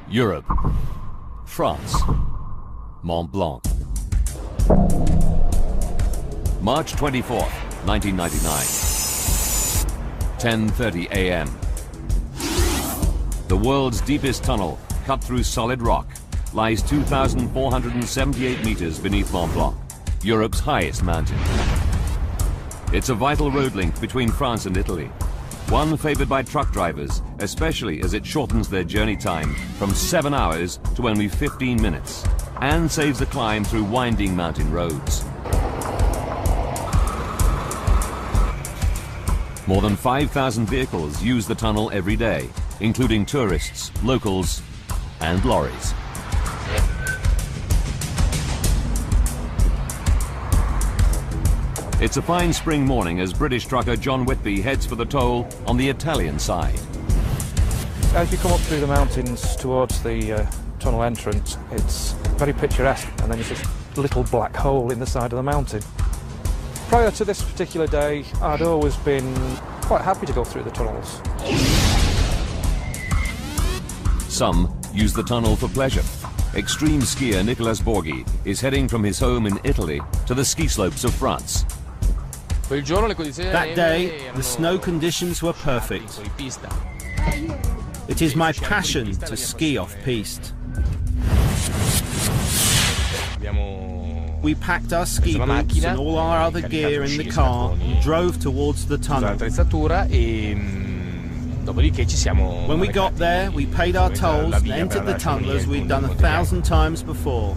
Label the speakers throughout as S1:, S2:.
S1: Europe, France, Mont Blanc. March 24th, 1999, 10:30 a.m. The world's deepest tunnel, cut through solid rock, lies 2,478 meters beneath Mont Blanc, Europe's highest mountain. It's a vital road link between France and Italy, one favored by truck drivers, especially as it shortens their journey time from 7 hours to only 15 minutes, and saves the climb through winding mountain roads. More than 5,000 vehicles use the tunnel every day, including tourists, locals, and lorries. It's a fine spring morning as British trucker John Whitby heads for the toll on the Italian side.
S2: As you come up through the mountains towards the tunnel entrance, it's very picturesque, and then there's this little black hole in the side of the mountain. Prior to this particular day, I'd always been quite happy to go through the tunnels.
S1: Some use the tunnel for pleasure. Extreme skier Nicolas Borghi is heading from his home in Italy to the ski slopes of France.
S3: That day, the snow conditions were perfect. It is my passion to ski off-piste. We packed our ski boots and all our other gear in the car and drove towards the tunnel. When we got there, we paid our tolls and entered the tunnel as we'd done 1,000 times before.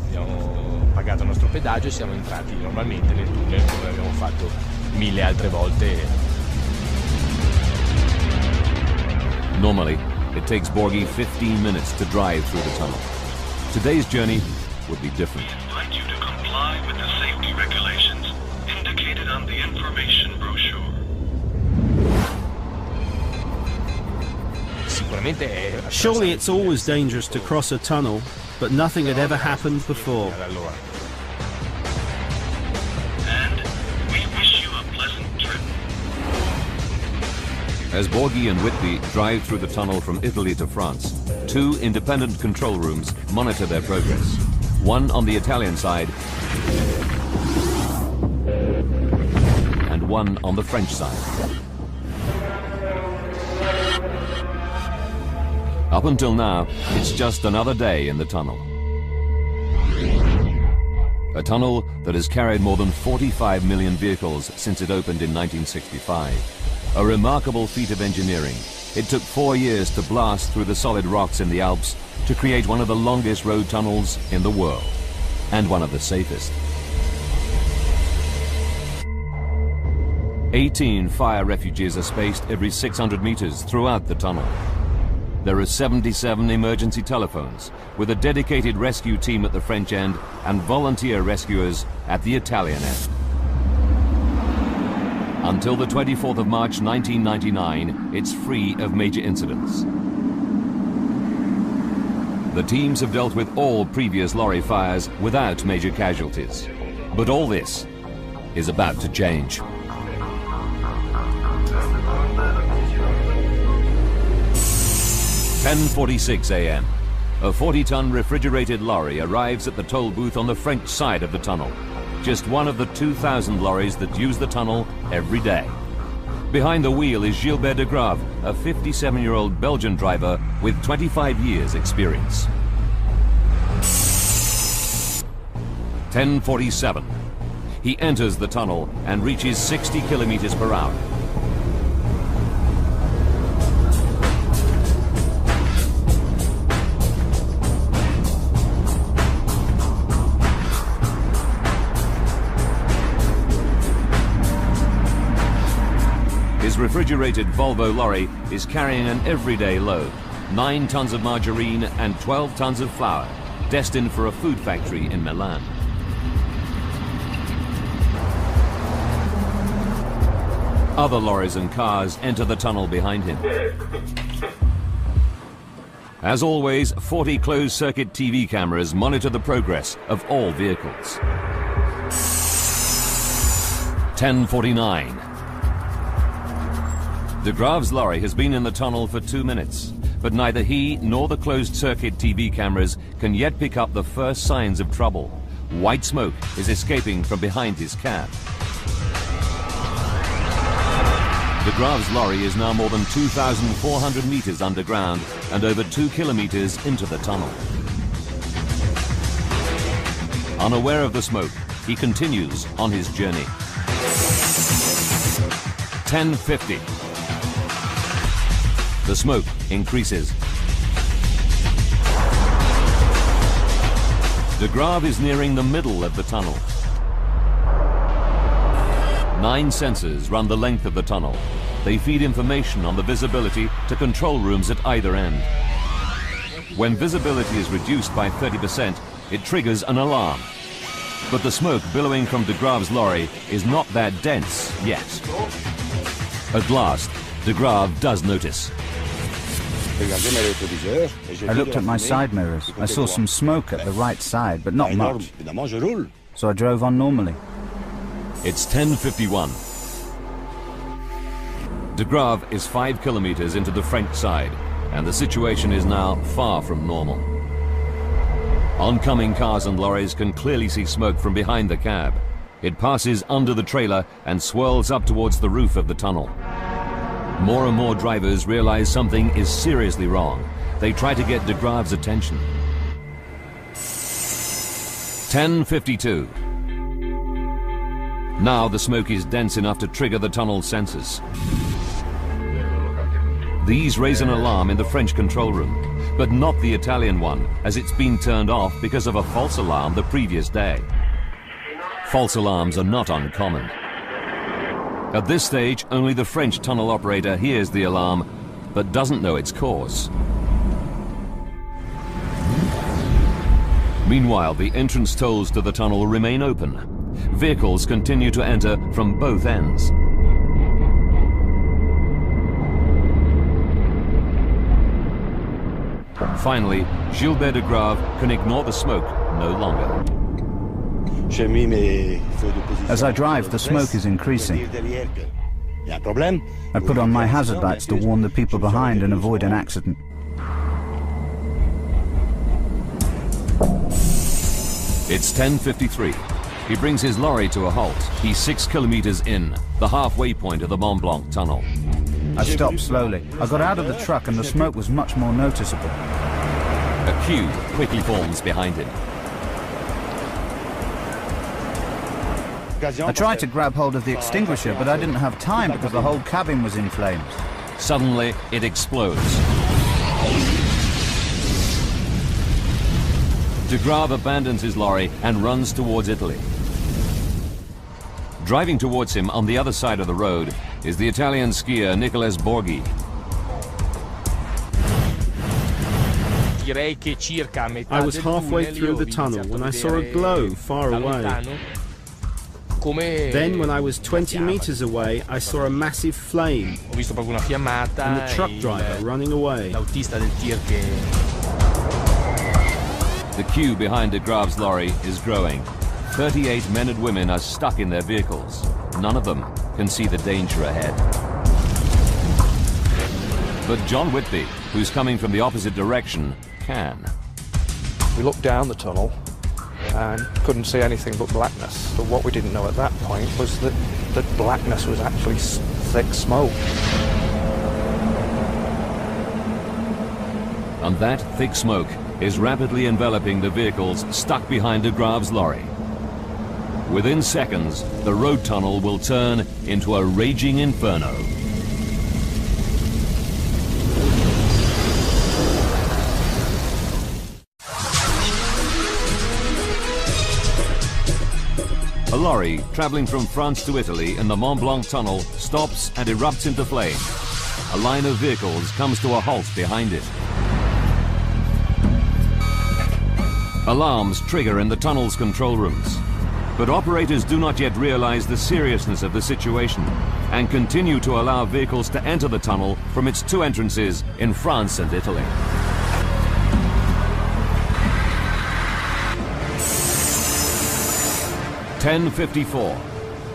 S1: Normally, it takes Borghi 15 minutes to drive through the tunnel. Today's journey would be different.
S4: We invite you to comply with the safety regulations indicated on the information brochure.
S3: Surely it's always dangerous to cross a tunnel, but nothing had ever happened before.
S4: And we wish you a pleasant trip.
S1: As Borghi and Whitby drive through the tunnel from Italy to France, 2 independent control rooms monitor their progress. One on the Italian side and one on the French side. Up until now, it's just another day in the tunnel. A tunnel that has carried more than 45 million vehicles since it opened in 1965. A remarkable feat of engineering. It took 4 years to blast through the solid rocks in the Alps to create one of the longest road tunnels in the world, and one of the safest. 18 fire refuges are spaced every 600 meters throughout the tunnel. There are 77 emergency telephones, with a dedicated rescue team at the French end and volunteer rescuers at the Italian end. Until the 24th of March 1999, it's free of major incidents. The teams have dealt with all previous lorry fires without major casualties. But all this is about to change. (10:46 a.m.) A 40-ton refrigerated lorry arrives at the toll booth on the French side of the tunnel. Just one of the 2,000 lorries that use the tunnel every day. Behind the wheel is Gilbert de Grave, a 57-year-old Belgian driver with 25 years experience. 10:47. He enters the tunnel and reaches 60 kilometers per hour. His refrigerated Volvo lorry is carrying an everyday load, 9 tons of margarine and 12 tons of flour, destined for a food factory in Milan. Other lorries and cars enter the tunnel behind him. As always, 40 closed-circuit TV cameras monitor the progress of all vehicles. 10:49. De Graaf's lorry has been in the tunnel for 2 minutes, but neither he nor the closed-circuit TV cameras can yet pick up the first signs of trouble. White smoke is escaping from behind his cab. De Graaf's lorry is now more than 2,400 meters underground and over 2 kilometers into the tunnel. Unaware of the smoke, he continues on his journey. 10:50. The smoke increases. De Graaf is nearing the middle of the tunnel. 9 sensors run the length of the tunnel. They feed information on the visibility to control rooms at either end. When visibility is reduced by 30%, it triggers an alarm. But the smoke billowing from De Graaf's lorry is not that dense yet. At last, De Graaf does notice.
S5: I looked at my side mirrors. I saw some smoke at the right side, but not much. So I drove on normally.
S1: It's 10:51. De Graaf is 5 kilometers into the French side, and the situation is now far from normal. Oncoming cars and lorries can clearly see smoke from behind the cab. It passes under the trailer and swirls up towards the roof of the tunnel. More and more drivers realize something is seriously wrong. They try to get De Graaf's attention. 10:52. Now the smoke is dense enough to trigger the tunnel sensors. These raise an alarm in the French control room, but not the Italian one, as it's been turned off because of a false alarm the previous day. False alarms are not uncommon. At this stage, only the French tunnel operator hears the alarm, but doesn't know its cause. Meanwhile, the entrance tolls to the tunnel remain open. Vehicles continue to enter from both ends. Finally, Gilbert de Graaf can ignore the smoke no longer.
S5: As I drive, the smoke is increasing. I put on my hazard lights to warn the people behind and avoid an accident.
S1: It's 10:53. He brings his lorry to a halt. He's 6 kilometers in, the halfway point of the Mont Blanc tunnel.
S5: I stopped slowly. I got out of the truck and the smoke was much more noticeable.
S1: A queue quickly forms behind him.
S5: I tried to grab hold of the extinguisher, but I didn't have time because the whole cabin was in flames.
S1: Suddenly, it explodes. De Graaf abandons his lorry and runs towards Italy. Driving towards him on the other side of the road is the Italian skier Nicolas Borghi.
S3: I was halfway through the tunnel when I saw a glow far away. Then, when I was 20 meters away, I saw a massive flame and the truck driver running away.
S1: The queue behind De Graaf's lorry is growing. 38 men and women are stuck in their vehicles. None of them can see the danger ahead. But John Whitby, who's coming from the opposite direction, can.
S2: We looked down the tunnel and couldn't see anything but blackness. But what we didn't know at that point was that blackness was actually thick smoke.
S1: And that thick smoke is rapidly enveloping the vehicles stuck behind De Graaf's lorry. Within seconds, the road tunnel will turn into a raging inferno. A lorry traveling from France to Italy in the Mont Blanc tunnel stops and erupts into flame. A line of vehicles comes to a halt behind it. Alarms trigger in the tunnel's control rooms. But operators do not yet realize the seriousness of the situation and continue to allow vehicles to enter the tunnel from its 2 entrances in France and Italy. "10:54.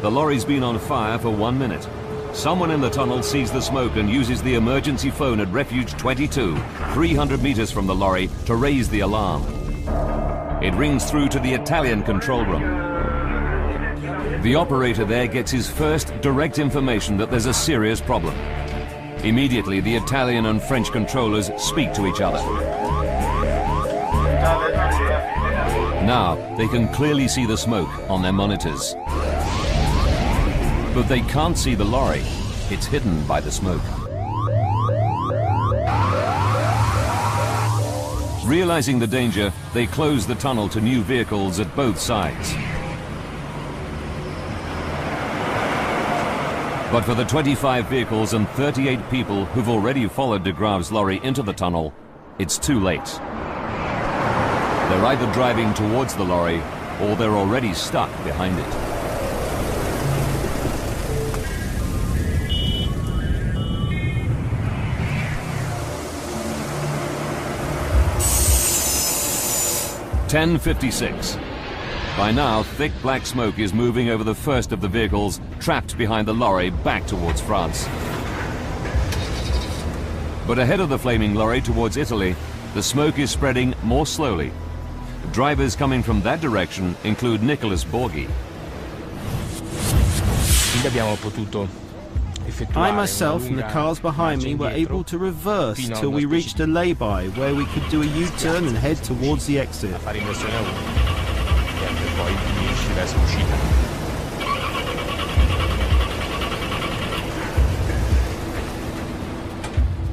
S1: The lorry's been on fire for 1 minute. Someone in the tunnel sees the smoke and uses the emergency phone at Refuge 22, 300 meters from the lorry, to raise the alarm. It rings through to the Italian control room. The operator there gets his first direct information that there's a serious problem. Immediately, the Italian and French controllers speak to each other. Now, they can clearly see the smoke on their monitors. But they can't see the lorry. It's hidden by the smoke. Realizing the danger, they close the tunnel to new vehicles at both sides. But for the 25 vehicles and 38 people who've already followed de Graaf's lorry into the tunnel, it's too late. They're either driving towards the lorry or they're already stuck behind it. (10:56). By now, thick black smoke is moving over the first of the vehicles trapped behind the lorry back towards France. But ahead of the flaming lorry towards Italy, the smoke is spreading more slowly. Drivers coming from that direction include Nicholas Borghi.
S3: I myself and the cars behind me were able to reverse till we reached a lay-by where we could do a U-turn and head towards the exit.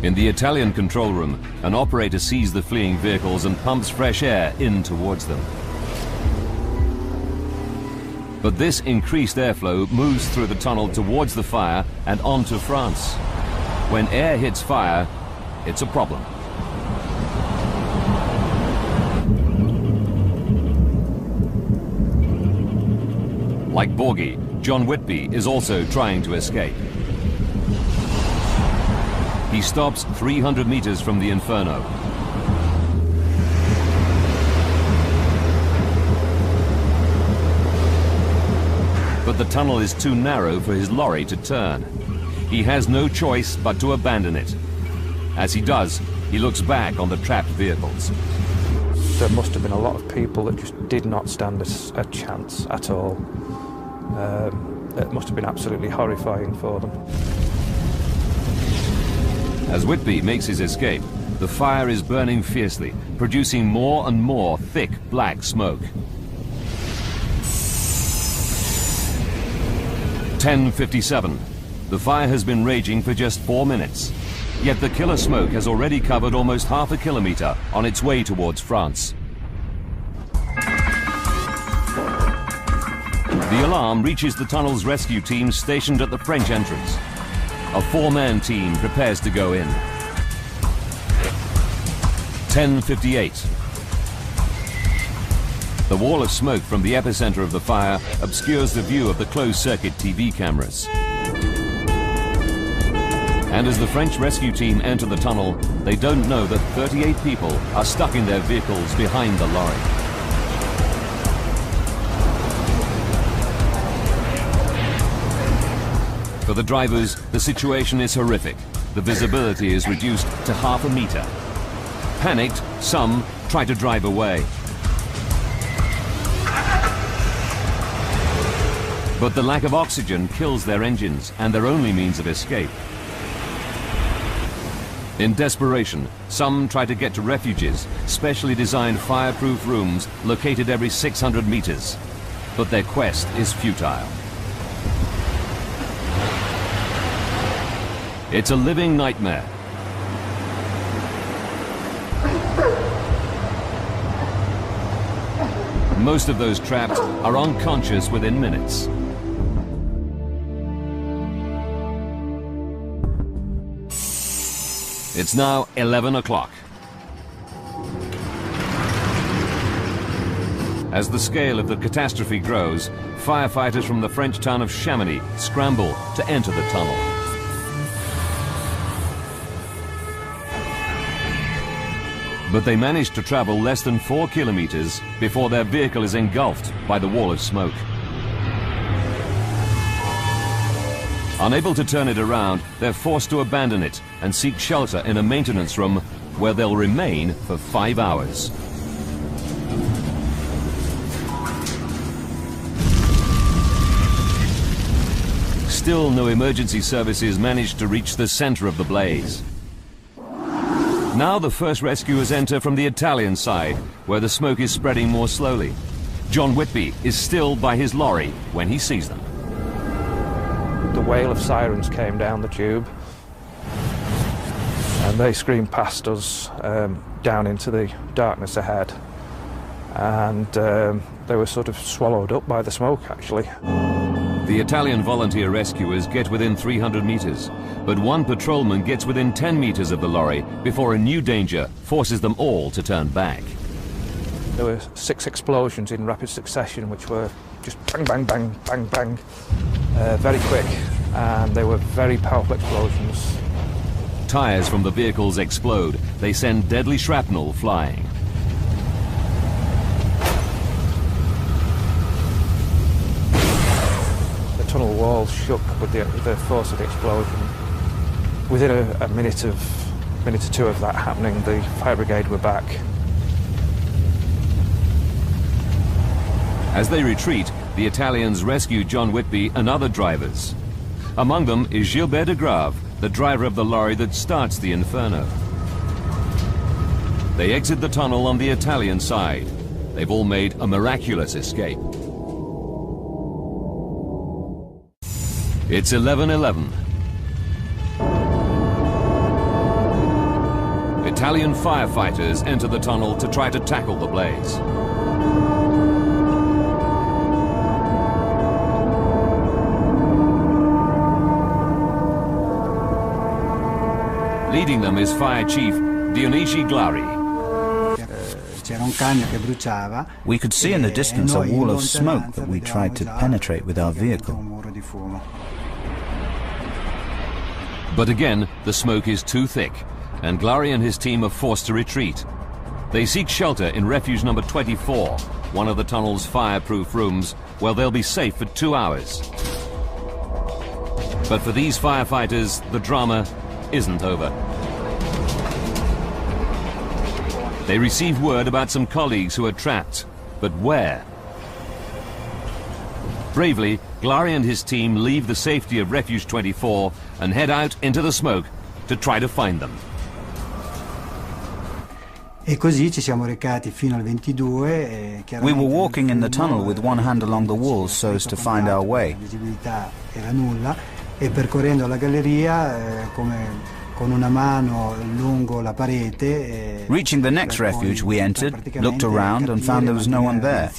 S1: In the Italian control room, an operator sees the fleeing vehicles and pumps fresh air in towards them. But this increased airflow moves through the tunnel towards the fire and onto France. When air hits fire, it's a problem. Like Borghi, John Whitby is also trying to escape. He stops 300 meters from the Inferno. But the tunnel is too narrow for his lorry to turn. He has no choice but to abandon it. As he does, he looks back on the trapped vehicles.
S2: There must have been a lot of people that just did not stand a chance at all. It must have been absolutely horrifying for them.
S1: As Whitby makes his escape, the fire is burning fiercely, producing more and more thick black smoke. 10:57. The fire has been raging for just 4 minutes. Yet the killer smoke has already covered almost half a kilometer on its way towards France. The alarm reaches the tunnel's rescue team stationed at the French entrance. A 4-man team prepares to go in. 10:58. The wall of smoke from the epicenter of the fire obscures the view of the closed-circuit TV cameras. And as the French rescue team enter the tunnel, they don't know that 38 people are stuck in their vehicles behind the lorry. For the drivers, the situation is horrific. The visibility is reduced to half a meter. Panicked, some try to drive away. But the lack of oxygen kills their engines and their only means of escape. In desperation, some try to get to refuges, specially designed fireproof rooms located every 600 meters. But their quest is futile. It's a living nightmare. Most of those trapped are unconscious within minutes. It's now 11 o'clock. As the scale of the catastrophe grows, firefighters from the French town of Chamonix scramble to enter the tunnel. But they manage to travel less than 4 kilometers before their vehicle is engulfed by the wall of smoke. Unable to turn it around, they're forced to abandon it and seek shelter in a maintenance room where they'll remain for 5 hours. Still, no emergency services managed to reach the center of the blaze. Now the first rescuers enter from the Italian side, where the smoke is spreading more slowly. John Whitby is still by his lorry when he sees them.
S2: The wail of sirens came down the tube, and they screamed past us down into the darkness ahead, and they were sort of swallowed up by the smoke, actually.
S1: The Italian volunteer rescuers get within 300 meters, but one patrolman gets within 10 meters of the lorry before a new danger forces them all to turn back.
S2: There were 6 explosions in rapid succession, which were just bang, bang, bang, bang, bang, very quick, and they were very powerful explosions.
S1: Tires from the vehicles explode. They send deadly shrapnel flying.
S2: The tunnel walls shook with the force of the explosion. Within a minute or two of that happening, the fire brigade were back.
S1: As they retreat, the Italians rescue John Whitby and other drivers. Among them is Gilbert de Grave, the driver of the lorry that starts the Inferno. They exit the tunnel on the Italian side. They've all made a miraculous escape. It's 11:11. Italian firefighters enter the tunnel to try to tackle the blaze. Leading them is Fire Chief Dionigi Glari.
S5: We could see in the distance a wall of smoke that we tried to penetrate with our vehicle.
S1: But again, the smoke is too thick, and Glari and his team are forced to retreat. They seek shelter in refuge number 24, one of the tunnel's fireproof rooms, where they'll be safe for 2 hours. But for these firefighters, the drama isn't over. They receive word about some colleagues who are trapped, but where? Bravely, Glari and his team leave the safety of Refuge 24 and head out into the smoke to try to find them.
S5: We were walking in the tunnel with one hand along the wall so as to find our way. Reaching the next refuge, we entered, looked around and found there was no one there.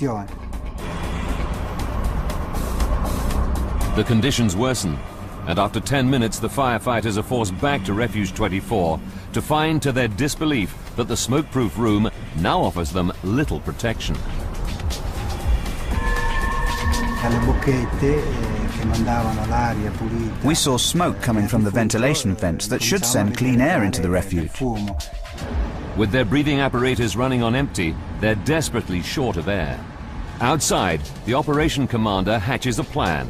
S1: The conditions worsen, and after 10 minutes the firefighters are forced back to Refuge 24 to find to their disbelief that the smoke-proof room now offers them little protection.
S5: We saw smoke coming from the ventilation vents that should send clean air into the refuge.
S1: With their breathing apparatus running on empty, they're desperately short of air. Outside, the operation commander hatches a plan.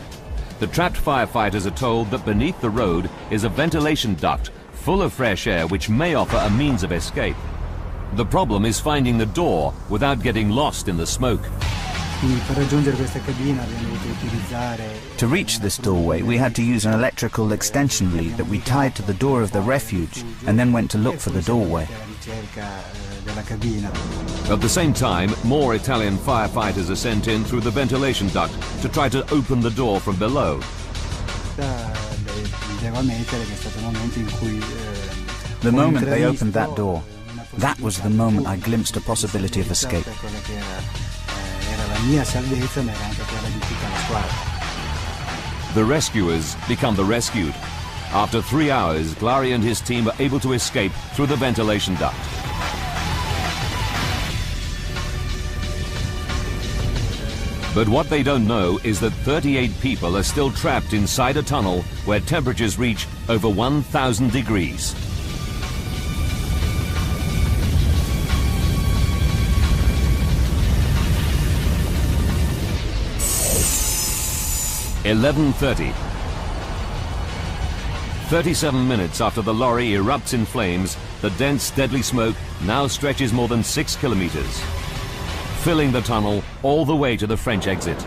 S1: The trapped firefighters are told that beneath the road is a ventilation duct full of fresh air which may offer a means of escape. The problem is finding the door without getting lost in the smoke.
S5: To reach this doorway, we had to use an electrical extension lead that we tied to the door of the refuge and then went to look for the doorway.
S1: At the same time, more Italian firefighters are sent in through the ventilation duct to try to open the door from below.
S5: The moment they opened that door, that was the moment I glimpsed a possibility of escape.
S1: The rescuers become the rescued. After 3 hours, Glari and his team are able to escape through the ventilation duct. But what they don't know is that 38 people are still trapped inside a tunnel where temperatures reach over 1,000 degrees. "11:30. 37 minutes after the lorry erupts in flames, the dense, deadly smoke now stretches more than 6 kilometers, filling the tunnel all the way to the French exit.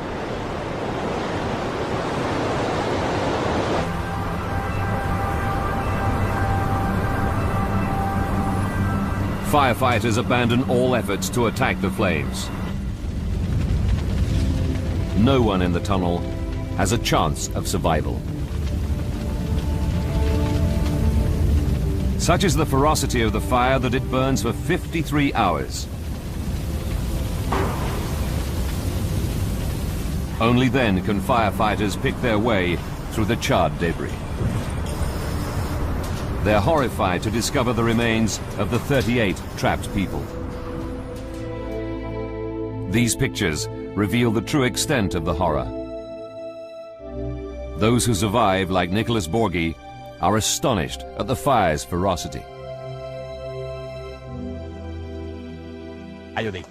S1: Firefighters abandon all efforts to attack the flames. No one in the tunnel has a chance of survival. Such is the ferocity of the fire that it burns for 53 hours. Only then can firefighters pick their way through the charred debris. They're horrified to discover the remains of the 38 trapped people. These pictures reveal the true extent of the horror. Those who survive, like Nicholas Borghi, are astonished at the fire's ferocity.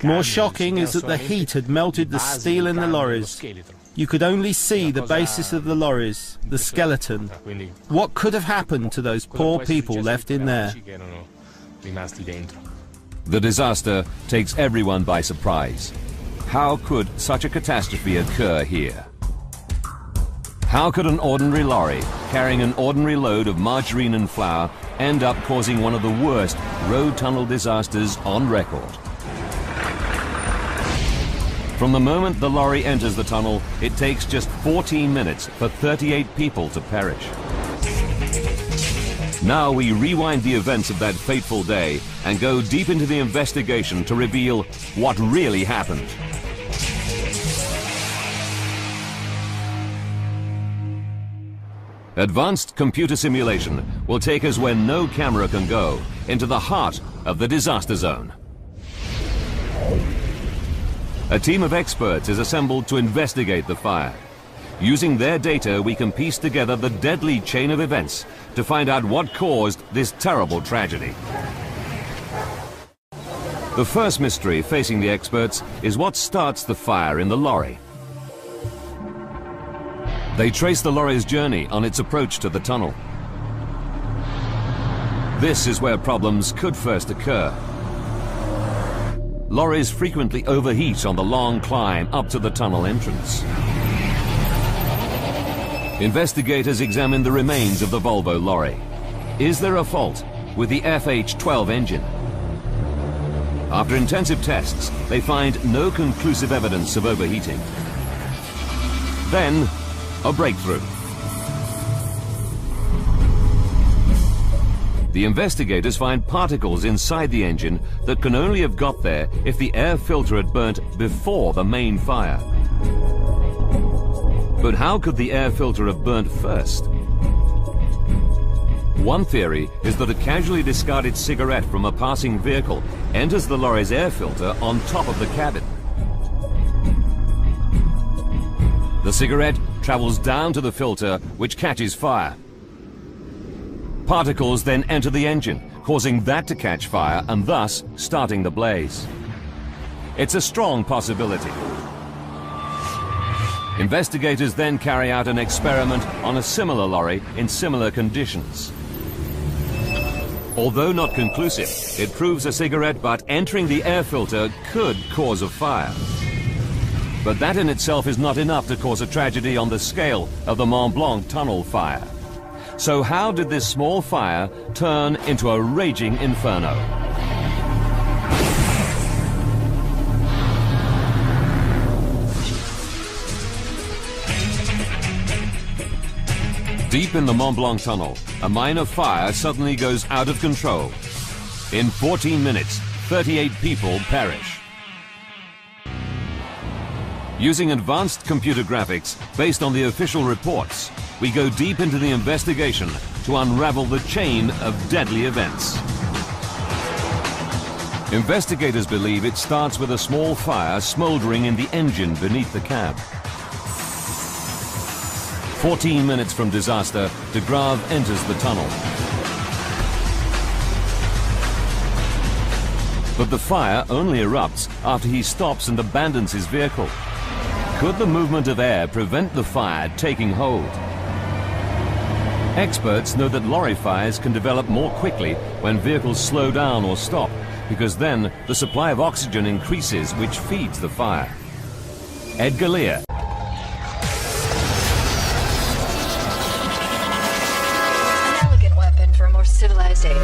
S3: More shocking is that the heat had melted the steel in the lorries. You could only see the basis of the lorries, the skeleton. What could have happened to those poor people left in there?
S1: The disaster takes everyone by surprise. How could such a catastrophe occur here? How could an ordinary lorry carrying an ordinary load of margarine and flour end up causing one of the worst road tunnel disasters on record? From the moment the lorry enters the tunnel, it takes just 14 minutes for 38 people to perish. Now we rewind the events of that fateful day and go deep into the investigation to reveal what really happened. Advanced computer simulation will take us where no camera can go, into the heart of the disaster zone. A team of experts is assembled to investigate the fire. Using their data, we can piece together the deadly chain of events to find out what caused this terrible tragedy. The first mystery facing the experts is what starts the fire in the lorry. They trace the lorry's journey on its approach to the tunnel. This is where problems could first occur. Lorries frequently overheat on the long climb up to the tunnel entrance. Investigators examine the remains of the Volvo lorry. Is there a fault with the FH12 engine? After intensive tests, they find no conclusive evidence of overheating. Then, a breakthrough. The investigators find particles inside the engine that can only have got there if the air filter had burnt before the main fire. But how could the air filter have burnt first? One theory is that a casually discarded cigarette from a passing vehicle enters the lorry's air filter on top of the cabin. The cigarette travels down to the filter, which catches fire. Particles then enter the engine, causing that to catch fire and thus starting the blaze. It's a strong possibility. Investigators then carry out an experiment on a similar lorry in similar conditions. Although not conclusive, it proves a cigarette butt entering the air filter could cause a fire. But that in itself is not enough to cause a tragedy on the scale of the Mont Blanc tunnel fire. So how did this small fire turn into a raging inferno? Deep in the Mont Blanc tunnel, a minor fire suddenly goes out of control. In 14 minutes, 38 people perish. Using advanced computer graphics based on the official reports, we go deep into the investigation to unravel the chain of deadly events. Investigators believe it starts with a small fire smoldering in the engine beneath the cab. 14 minutes from disaster, de Grave enters the tunnel. But the fire only erupts after he stops and abandons his vehicle. Could the movement of air prevent the fire taking hold? Experts know that lorry fires can develop more quickly when vehicles slow down or stop, because then the supply of oxygen increases, which feeds the fire. Edgar Lear.
S6: An elegant weapon for a more civilized age.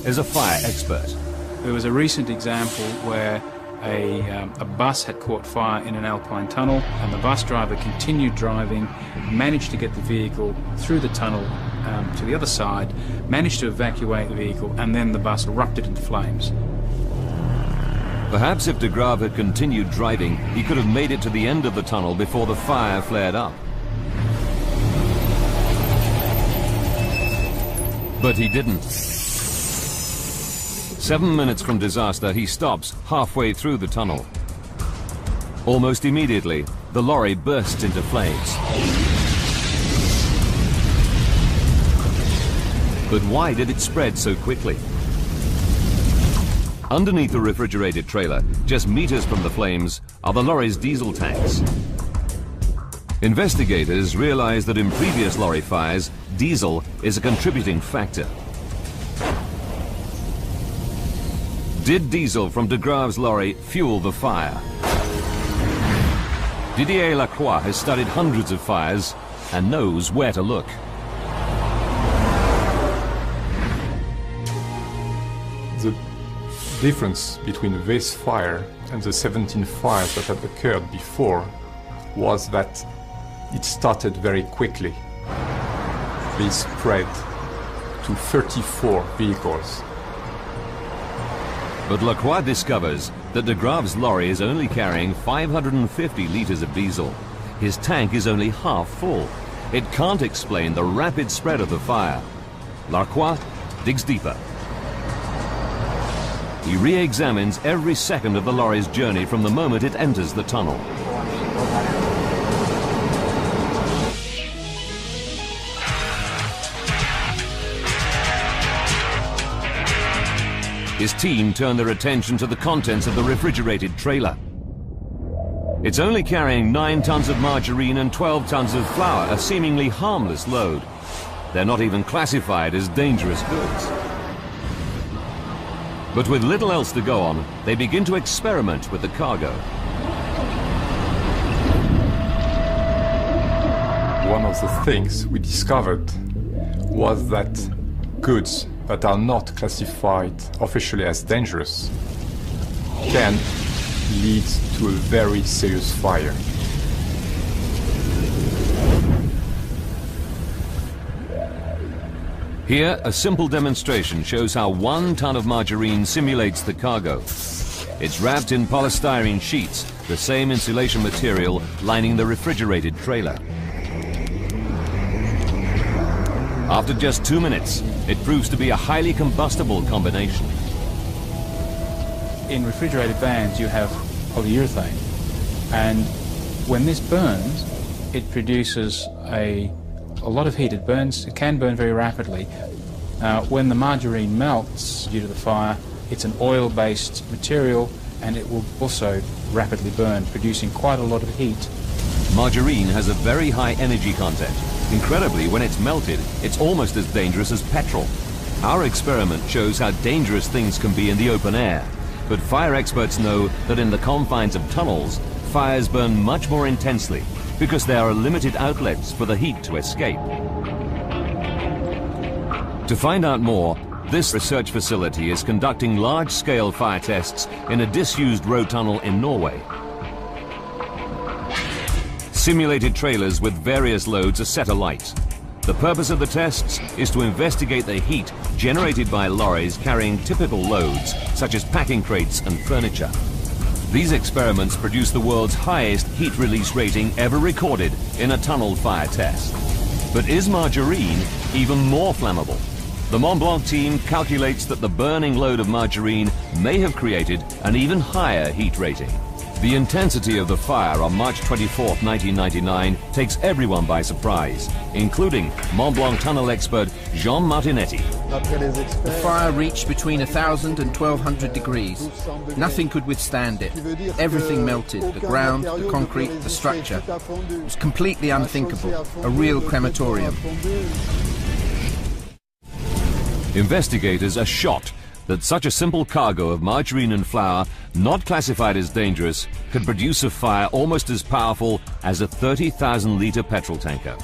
S1: Is a fire expert.
S7: There was a recent example where a bus had caught fire in an alpine tunnel, and the bus driver continued driving, managed to get the vehicle through the tunnel to the other side, managed to evacuate the vehicle, and then the bus erupted into flames.
S1: Perhaps if de Graaf had continued driving, he could have made it to the end of the tunnel before the fire flared up. But he didn't. 7 minutes from disaster, he stops halfway through the tunnel. Almost immediately, the lorry bursts into flames. But why did it spread so quickly? Underneath the refrigerated trailer, just meters from the flames, are the lorry's diesel tanks. Investigators realize that in previous lorry fires, diesel is a contributing factor. Did diesel from de Graaf's lorry fuel the fire? Didier Lacroix has studied hundreds of fires and knows where to look.
S8: The difference between this fire and the 17 fires that had occurred before was that it started very quickly. They spread to 34 vehicles.
S1: But Lacroix discovers that de Graaf's lorry is only carrying 550 liters of diesel. His tank is only half full. It can't explain the rapid spread of the fire. Lacroix digs deeper. He re-examines every second of the lorry's journey from the moment it enters the tunnel. His team turn their attention to the contents of the refrigerated trailer. It's only carrying 9 tons of margarine and 12 tons of flour, a seemingly harmless load. They're not even classified as dangerous goods. But with little else to go on, they begin to experiment with the cargo.
S8: One of the things we discovered was that goods that are not classified officially as dangerous can lead to a very serious fire.
S1: Here, a simple demonstration shows how 1 ton of margarine simulates the cargo. It's wrapped in polystyrene sheets, the same insulation material lining the refrigerated trailer. After just 2 minutes, it proves to be a highly combustible combination.
S7: In refrigerated vans you have polyurethane, and when this burns, it produces a lot of heat. It can burn very rapidly. When the margarine melts due to the fire, it's an oil-based material, and it will also rapidly burn, producing quite a lot of heat.
S1: Margarine has a very high energy content. Incredibly, when it's melted, it's almost as dangerous as petrol. Our experiment shows how dangerous things can be in the open air, but fire experts know that in the confines of tunnels, fires burn much more intensely because there are limited outlets for the heat to escape. To find out more, this research facility is conducting large-scale fire tests in a disused road tunnel in Norway. Simulated trailers with various loads are set alight. The purpose of the tests is to investigate the heat generated by lorries carrying typical loads, such as packing crates and furniture. These experiments produce the world's highest heat release rating ever recorded in a tunnel fire test. But is margarine even more flammable? The Mont Blanc team calculates that the burning load of margarine may have created an even higher heat rating. The intensity of the fire on March 24th, 1999 takes everyone by surprise, including Mont Blanc tunnel expert Jean Martinetti.
S9: The fire reached between 1,000 and 1,200 degrees. Nothing could withstand it. Everything melted, the ground, the concrete, the structure. It was completely unthinkable, a real crematorium.
S1: Investigators are shocked that such a simple cargo of margarine and flour, not classified as dangerous, could produce a fire almost as powerful as a 30,000-litre petrol tanker.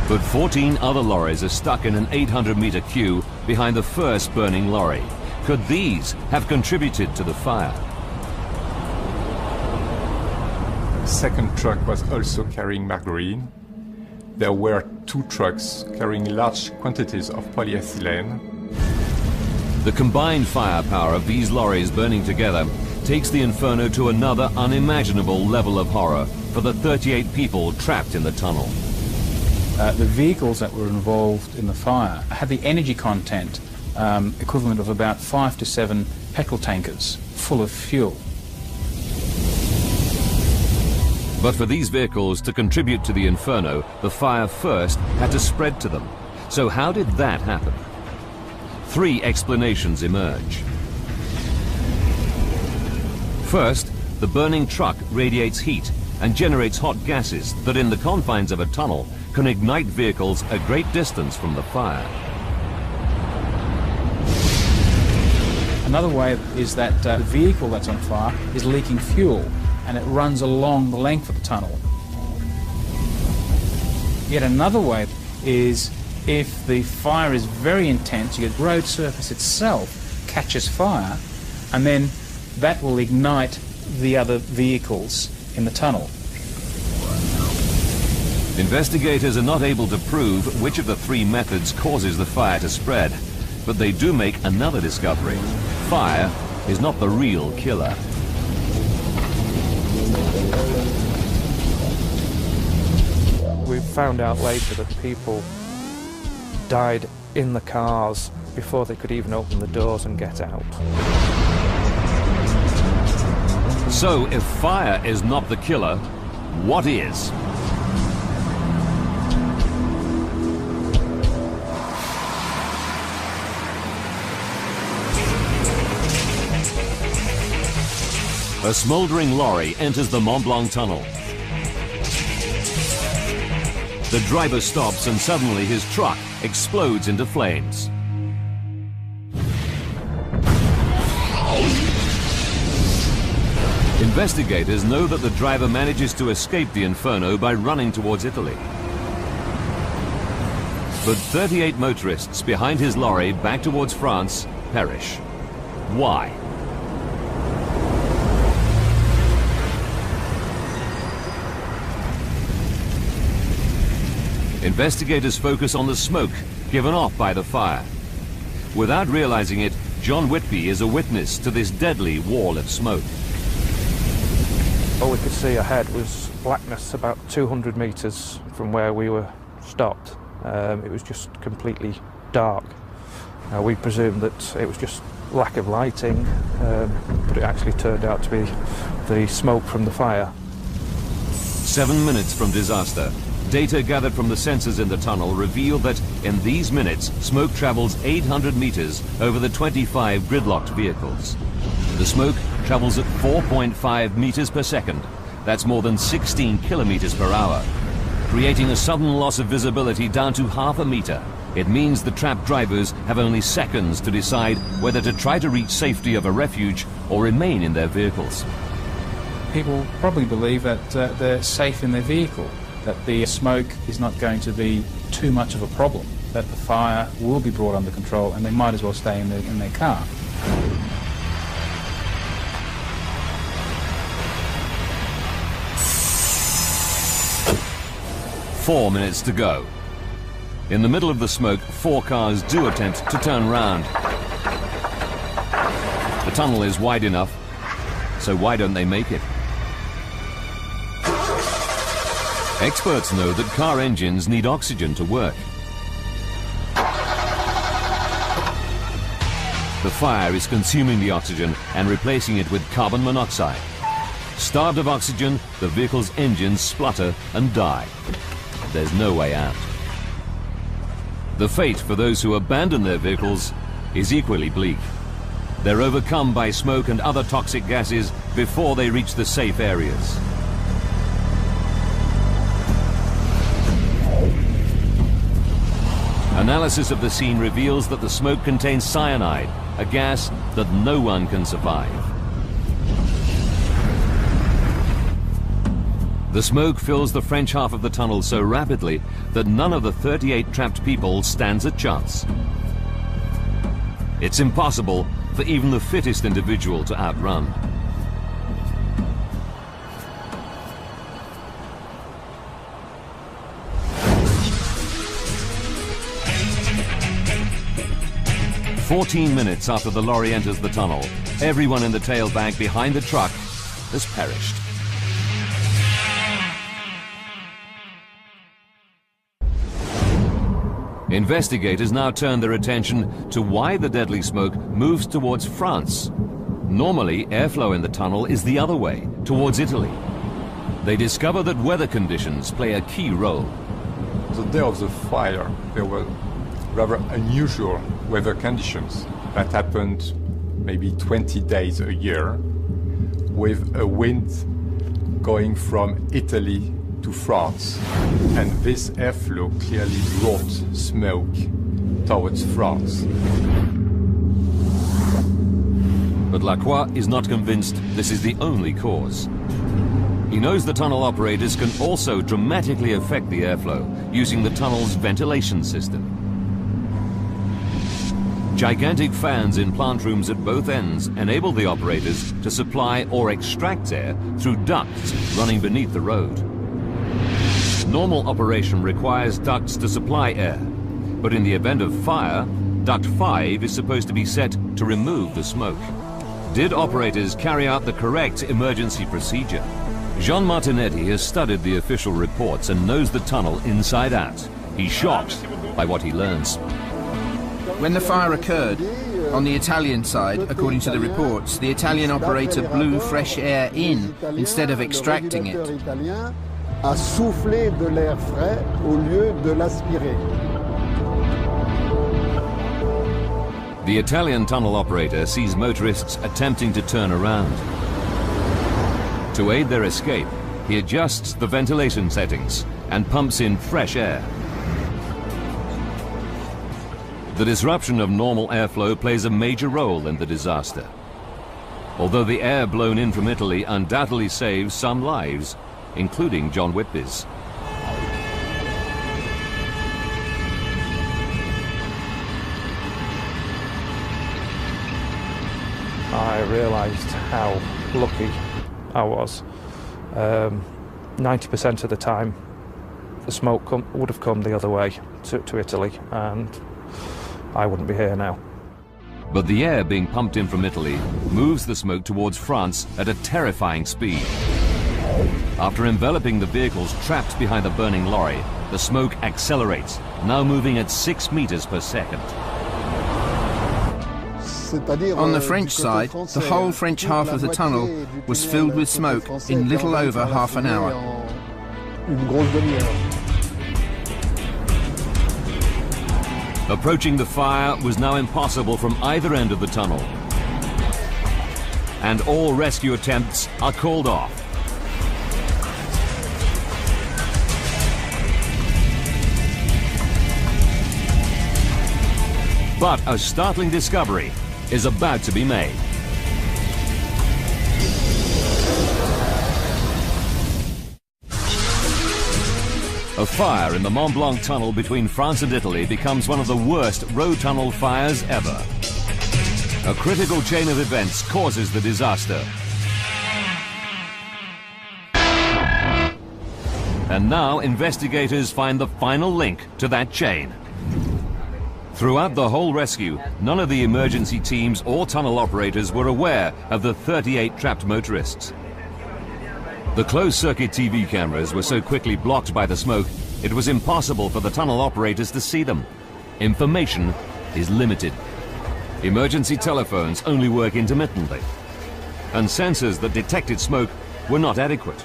S1: But 14 other lorries are stuck in an 800-metre queue behind the first burning lorry. Could these have contributed to the fire?
S8: The second truck was also carrying margarine. There were 2 trucks carrying large quantities of polyethylene.
S1: The combined firepower of these lorries burning together takes the Inferno to another unimaginable level of horror for the 38 people trapped in the tunnel.
S7: The vehicles that were involved in the fire had the energy content equivalent of about 5 to 7 petrol tankers full of fuel.
S1: But for these vehicles to contribute to the Inferno, the fire first had to spread to them. So how did that happen? 3 explanations emerge. First, the burning truck radiates heat and generates hot gases that in the confines of a tunnel can ignite vehicles a great distance from the fire.
S7: Another way is that the vehicle that's on fire is leaking fuel, and it runs along the length of the tunnel. Yet another way is if the fire is very intense, the road surface itself catches fire, and then that will ignite the other vehicles in the tunnel.
S1: Investigators are not able to prove which of the 3 methods causes the fire to spread, but they do make another discovery. Fire is not the real killer.
S2: We found out later that people died in the cars before they could even open the doors and get out.
S1: So if fire is not the killer, what is? A smouldering lorry enters the Mont Blanc tunnel. The driver stops and suddenly his truck explodes into flames. Investigators know that the driver manages to escape the Inferno by running towards Italy. But 38 motorists behind his lorry back towards France perish. Why? Investigators focus on the smoke given off by the fire. Without realizing it, John Whitby is a witness to this deadly wall of smoke.
S2: All we could see ahead was blackness about 200 metres from where we were stopped. It was just completely dark. We presumed that it was just lack of lighting, but it actually turned out to be the smoke from the fire.
S1: 7 minutes from disaster, data gathered from the sensors in the tunnel reveal that in these minutes, smoke travels 800 meters over the 25 gridlocked vehicles. The smoke travels at 4.5 meters per second. That's more than 16 kilometers per hour, creating a sudden loss of visibility down to half a meter. It means the trapped drivers have only seconds to decide whether to try to reach safety of a refuge or remain in their vehicles.
S7: People probably believe that they're safe in their vehicle, that the smoke is not going to be too much of a problem, that the fire will be brought under control and they might as well stay in their car.
S1: Four minutes to go. In the middle of the smoke, 4 cars do attempt to turn round. The tunnel is wide enough, so why don't they make it? Experts know that car engines need oxygen to work. The fire is consuming the oxygen and replacing it with carbon monoxide. Starved of oxygen, the vehicle's engines splutter and die. There's no way out. The fate for those who abandon their vehicles is equally bleak. They're overcome by smoke and other toxic gases before they reach the safe areas. Analysis of the scene reveals that the smoke contains cyanide, a gas that no one can survive. The smoke fills the French half of the tunnel so rapidly that none of the 38 trapped people stands a chance. It's impossible for even the fittest individual to outrun. "14 minutes after the lorry enters the tunnel, everyone in the tailbank behind the truck has perished. Investigators now turn their attention to why the deadly smoke moves towards France. Normally, airflow in the tunnel is the other way, towards Italy. They discover that weather conditions play a key role.
S8: The day of the fire, there were rather unusual weather conditions that happened maybe 20 days a year, with a wind going from Italy to France. And this airflow clearly brought smoke towards France.
S1: But Lacroix is not convinced this is the only cause. He knows the tunnel operators can also dramatically affect the airflow using the tunnel's ventilation system. Gigantic fans in plant rooms at both ends enable the operators to supply or extract air through ducts running beneath the road. Normal operation requires ducts to supply air, but in the event of fire, duct 5 is supposed to be set to remove the smoke. Did operators carry out the correct emergency procedure? Jean Martinetti has studied the official reports and knows the tunnel inside out. He's shocked by what he learns.
S9: When the fire occurred, on the Italian side, according to the reports, the Italian operator blew fresh air in instead of extracting it.
S10: A soufflé de l'air frais au lieu de l'aspirer.
S1: The Italian tunnel operator sees motorists attempting to turn around. To aid their escape, he adjusts the ventilation settings and pumps in fresh air. The disruption of normal airflow plays a major role in the disaster. Although the air blown in from Italy undoubtedly saves some lives, including John Whitby's.
S2: I realised how lucky I was. 90% of the time, the smoke would have come the other way to Italy, and I wouldn't be here now.
S1: But the air being pumped in from Italy moves the smoke towards France at a terrifying speed. After enveloping the vehicles trapped behind the burning lorry, the smoke accelerates, now moving at 6 meters per second.
S9: On the French side, the whole French half of the tunnel was filled with smoke in little over half an hour.
S1: Approaching the fire was now impossible from either end of the tunnel. And all rescue attempts are called off. But a startling discovery is about to be made. A fire in the Mont Blanc tunnel between France and Italy becomes one of the worst road tunnel fires ever. A critical chain of events causes the disaster. And now investigators find the final link to that chain. Throughout the whole rescue, none of the emergency teams or tunnel operators were aware of the 38 trapped motorists. The closed-circuit TV cameras were so quickly blocked by the smoke, it was impossible for the tunnel operators to see them. Information is limited. Emergency telephones only work intermittently, and sensors that detected smoke were not adequate.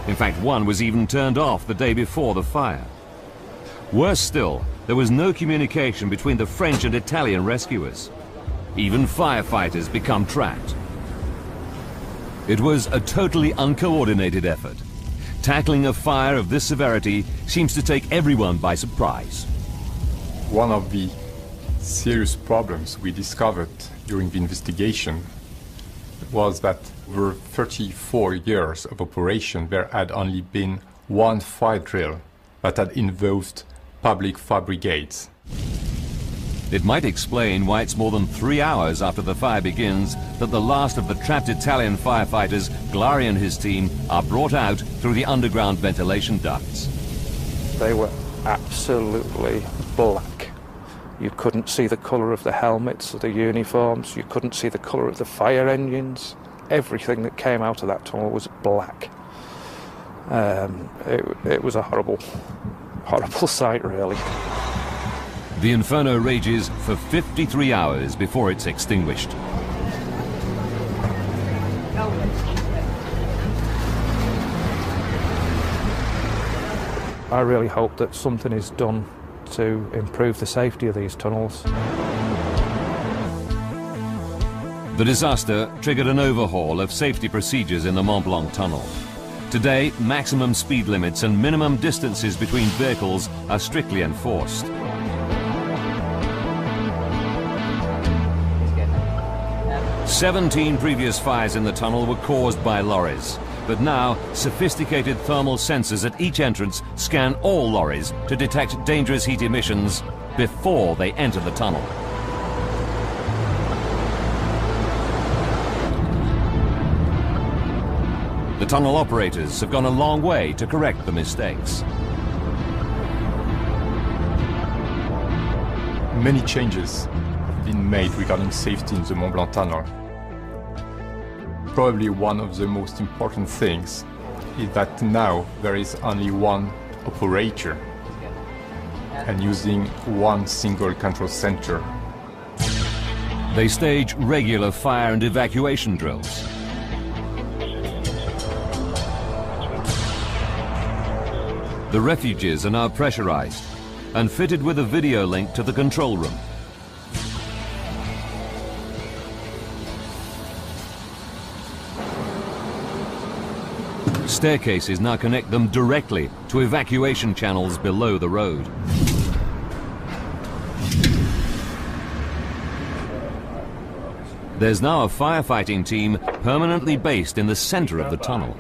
S1: In fact, one was even turned off the day before the fire. Worse still, there was no communication between the French and Italian rescuers. Even firefighters become trapped. It was a totally uncoordinated effort. Tackling a fire of this severity seems to take everyone by surprise.
S8: One of the serious problems we discovered during the investigation was that over 34 years of operation there had only been one fire drill that had involved public fire brigades.
S1: It might explain why it's more than 3 hours after the fire begins that the last of the trapped Italian firefighters, Glari and his team, are brought out through the underground ventilation ducts.
S2: They were absolutely black. You couldn't see the colour of the helmets, of the uniforms, you couldn't see the colour of the fire engines. Everything that came out of that tunnel was black. It was a horrible sight, really.
S1: The Inferno rages for 53 hours before it's extinguished.
S2: I really hope that something is done to improve the safety of these tunnels.
S1: The disaster triggered an overhaul of safety procedures in the Mont Blanc tunnel. Today, maximum speed limits and minimum distances between vehicles are strictly enforced. 17 previous fires in the tunnel were caused by lorries, but now sophisticated thermal sensors at each entrance scan all lorries to detect dangerous heat emissions before they enter the tunnel. The tunnel operators have gone a long way to correct the mistakes.
S8: Many changes have been made regarding safety in the Mont Blanc tunnel. Probably one of the most important things is that now there is only one operator and using one single control center.
S1: They stage regular fire and evacuation drills. The refuges are now pressurized and fitted with a video link to the control room. Staircases now connect them directly to evacuation channels below the road. There's now a firefighting team permanently based in the center of the tunnel.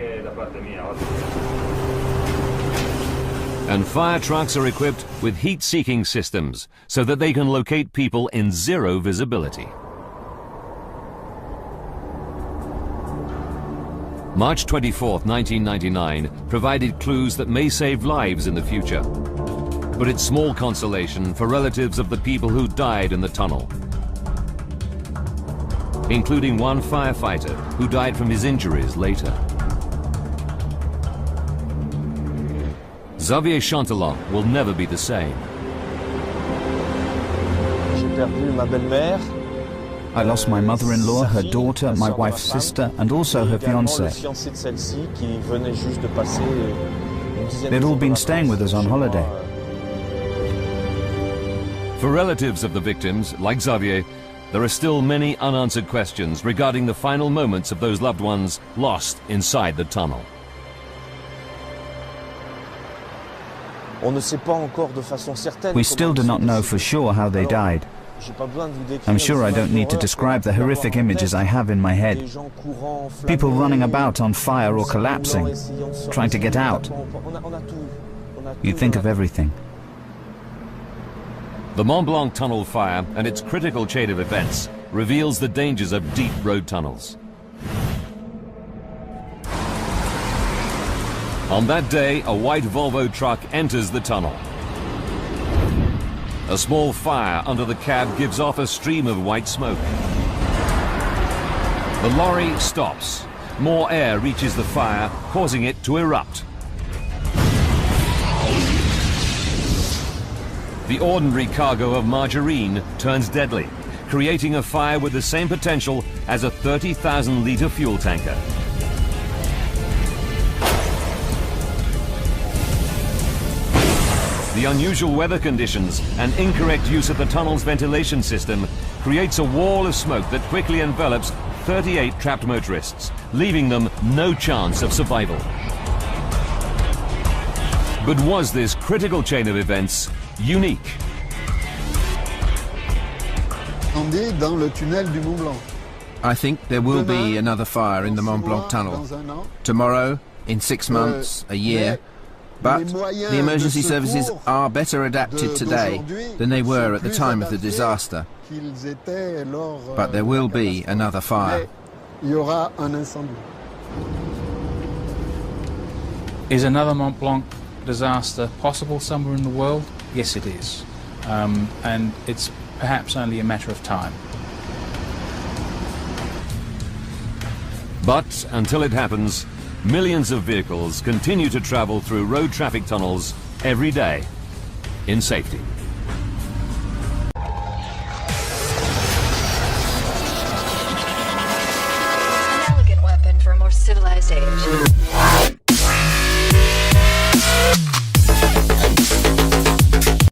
S1: And fire trucks are equipped with heat-seeking systems so that they can locate people in zero visibility. March 24th, 1999 provided clues that may save lives in the future. But it's small consolation for relatives of the people who died in the tunnel, including one firefighter who died from his injuries later. Xavier Chantelan will never be the same.
S5: I lost my mother-in-law, her daughter, my wife's sister, and also her fiancé. They'd all been staying with us on holiday.
S1: For relatives of the victims, like Xavier, there are still many unanswered questions regarding the final moments of those loved ones lost inside the tunnel.
S5: We still do not know for sure how they died. I'm sure I don't need to describe the horrific images I have in my head. People running about on fire or collapsing, trying to get out. You think of everything.
S1: The Mont Blanc tunnel fire and its critical chain of events reveals the dangers of deep road tunnels. On that day, a white Volvo truck enters the tunnel. A small fire under the cab gives off a stream of white smoke. The lorry stops. More air reaches the fire, causing it to erupt. The ordinary cargo of margarine turns deadly, creating a fire with the same potential as a 30,000-litre fuel tanker. The unusual weather conditions and incorrect use of the tunnel's ventilation system creates a wall of smoke that quickly envelops 38 trapped motorists, leaving them no chance of survival. But was this critical chain of events unique?
S9: I think there will be another fire in the Mont Blanc tunnel. Tomorrow, in 6 months, a year. But the emergency services are better adapted today than they were at the time of the disaster. But there will be another fire.
S7: Is another Mont Blanc disaster possible somewhere in the world? Yes, it is. And it's perhaps only a matter of time.
S1: But until it happens, millions of vehicles continue to travel through road traffic tunnels every day in safety.
S6: An elegant weapon for a more civilized age.